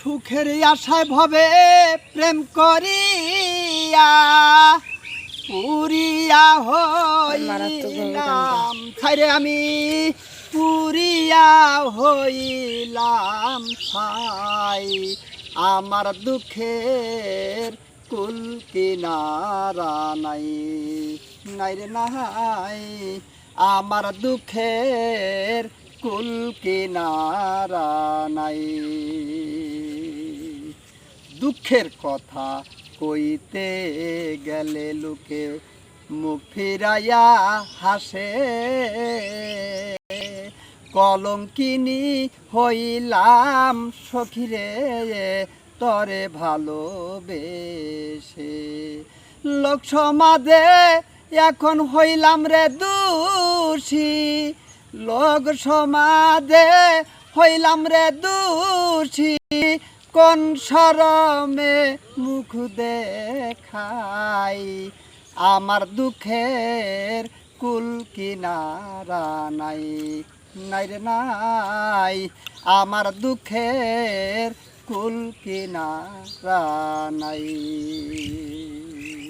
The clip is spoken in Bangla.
সুখের আশায় ভবে প্রেম করিয়া পুরিয়া হইলাম ছাইরে আমি পুরিয়া হইলাম ছাই আমার দুঃখের কুল কিনারা নাই নাই রে নাই আমার দুঃখের কুল কিনারা নাই দুঃখের কথা কইতে গেলে লোকে মুখ ফিরাইয়া হাসে কলঙ্কিনী হইলাম সখিরে তরে ভালোবেসে লোক সমাজে এখন হইলাম রে দোষী লোক সমাজে হইলাম রে দোষী কোন শরমে মুখ দেখাই আমার দুঃখের কুল কিনারা নাই নাই রে নাই আমার দুঃখের কুল কিনারা নাই।